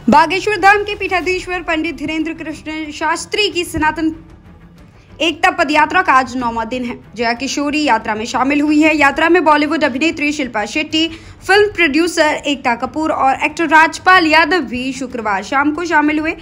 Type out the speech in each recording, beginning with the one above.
बागेश्वर धाम के पीठाधीश्वर पंडित धीरेन्द्र कृष्ण शास्त्री की सनातन एकता पदयात्रा का आज 9वां दिन है। जया किशोरी यात्रा में शामिल हुई है। यात्रा में बॉलीवुड अभिनेत्री शिल्पा शेट्टी, फिल्म प्रोड्यूसर एकता कपूर और एक्टर राजपाल यादव भी शुक्रवार शाम को शामिल हुए।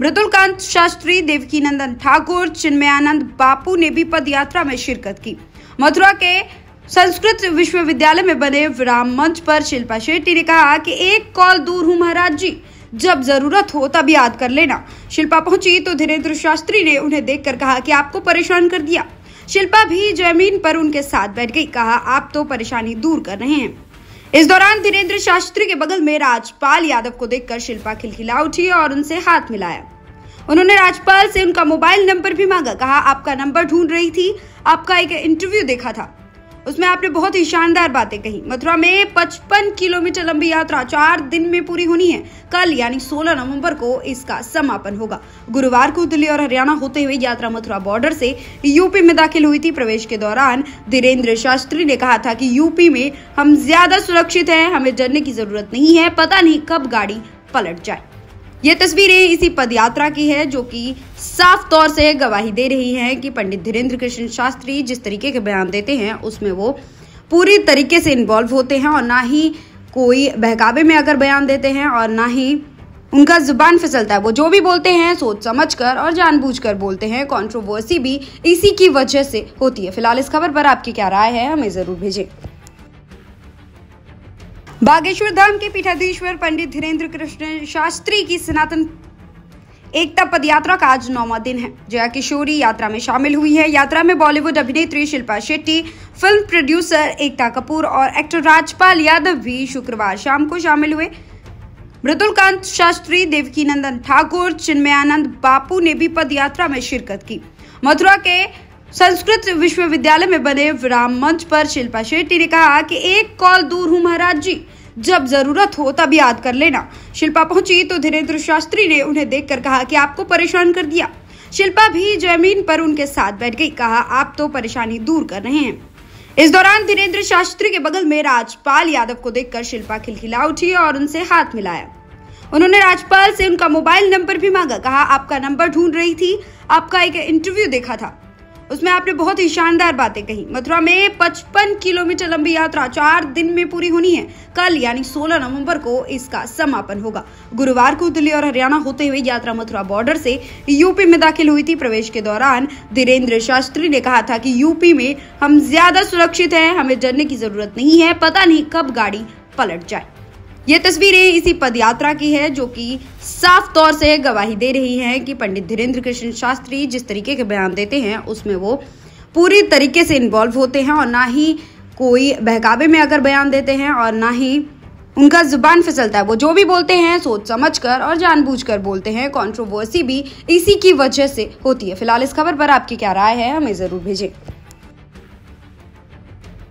मृदुलकांत शास्त्री, देवकीनंदन ठाकुर, चिन्मयानंद बापू ने भी पदयात्रा में शिरकत की। मथुरा के संस्कृत विश्वविद्यालय में बने विराम मंच पर शिल्पा शेट्टी ने कहा कि एक कॉल दूर हूं महाराज जी, जब जरूरत हो तब याद कर लेना। शिल्पा पहुंची तो धीरेन्द्र शास्त्री ने उन्हें देखकर कहा कि आपको परेशान कर दिया। शिल्पा भी जमीन पर उनके साथ बैठ गई। कहा आप तो परेशानी दूर कर रहे हैं। इस दौरान धीरेन्द्र शास्त्री के बगल में राजपाल यादव को देखकर शिल्पा खिलखिला उठी और उनसे हाथ मिलाया। उन्होंने राजपाल से उनका मोबाइल नंबर भी मांगा। कहा आपका नंबर ढूंढ रही थी, आपका एक इंटरव्यू देखा था, उसमें आपने बहुत ही शानदार बातें कही। मथुरा में 55 किलोमीटर लंबी यात्रा 4 दिन में पूरी होनी है। कल यानी 16 नवंबर को इसका समापन होगा। गुरुवार को दिल्ली और हरियाणा होते हुए यात्रा मथुरा बॉर्डर से यूपी में दाखिल हुई थी। प्रवेश के दौरान धीरेन्द्र शास्त्री ने कहा था कि यूपी में हम ज्यादा सुरक्षित हैं, हमें डरने की जरूरत नहीं है, पता नहीं कब गाड़ी पलट जाए। ये तस्वीरें इसी पदयात्रा की है जो कि साफ तौर से गवाही दे रही हैं कि पंडित धीरेन्द्र कृष्ण शास्त्री जिस तरीके के बयान देते हैं उसमें वो पूरी तरीके से इन्वॉल्व होते हैं और ना ही कोई बहकावे में अगर बयान देते हैं और ना ही उनका जुबान फिसलता है। वो जो भी बोलते हैं सोच समझकर और जानबूझकर बोलते हैं। कंट्रोवर्सी भी इसी की वजह से होती है। फिलहाल इस खबर पर आपकी क्या राय है, हमें जरूर भेजें। बागेश्वर धाम के पीठाधीश्वर पंडित धीरेन्द्र कृष्ण शास्त्री की सनातन एकता पदयात्रा का आज 9वां दिन है। जया किशोरी यात्रा में शामिल हुई है। यात्रा में बॉलीवुड अभिनेत्री शिल्पा शेट्टी, फिल्म प्रोड्यूसर एकता कपूर और एक्टर राजपाल यादव भी शुक्रवार शाम को शामिल हुए। मृदुलकांत शास्त्री, देवकीनंदन ठाकुर, चिन्मयानंद बापू ने भी पदयात्रा में शिरकत की। मथुरा के संस्कृत विश्वविद्यालय में बने विराम मंच पर शिल्पा शेट्टी ने कहा कि एक कॉल दूर हूं महाराज जी, जब जरूरत हो तब याद कर लेना। शिल्पा पहुंची तो धीरेन्द्र शास्त्री ने उन्हें देखकर कहा कि आपको परेशान कर दिया। शिल्पा भी जमीन पर उनके साथ बैठ गई। कहा आप तो परेशानी दूर कर रहे हैं। इस दौरान धीरेन्द्र शास्त्री के बगल में राजपाल यादव को देखकर शिल्पा खिलखिला उठी और उनसे हाथ मिलाया। उन्होंने राजपाल से उनका मोबाइल नंबर भी मांगा। कहा आपका नंबर ढूंढ रही थी, आपका एक इंटरव्यू देखा था, उसमें आपने बहुत ही शानदार बातें कही। मथुरा में 55 किलोमीटर लंबी यात्रा 4 दिन में पूरी होनी है। कल यानी 16 नवंबर को इसका समापन होगा। गुरुवार को दिल्ली और हरियाणा होते हुए यात्रा मथुरा बॉर्डर से यूपी में दाखिल हुई थी। प्रवेश के दौरान धीरेन्द्र शास्त्री ने कहा था कि यूपी में हम ज्यादा सुरक्षित हैं, हमें डरने की जरूरत नहीं है, पता नहीं कब गाड़ी पलट जाए। ये तस्वीरें इसी पदयात्रा की है जो कि साफ तौर से गवाही दे रही हैं कि पंडित धीरेन्द्र कृष्ण शास्त्री जिस तरीके के बयान देते हैं उसमें वो पूरी तरीके से इन्वॉल्व होते हैं और ना ही कोई बहकावे में अगर बयान देते हैं और ना ही उनका जुबान फिसलता है। वो जो भी बोलते हैं सोच समझकर और जानबूझकर बोलते हैं। कंट्रोवर्सी भी इसी की वजह से होती है। फिलहाल इस खबर पर आपकी क्या राय है, हमें जरूर भेजें।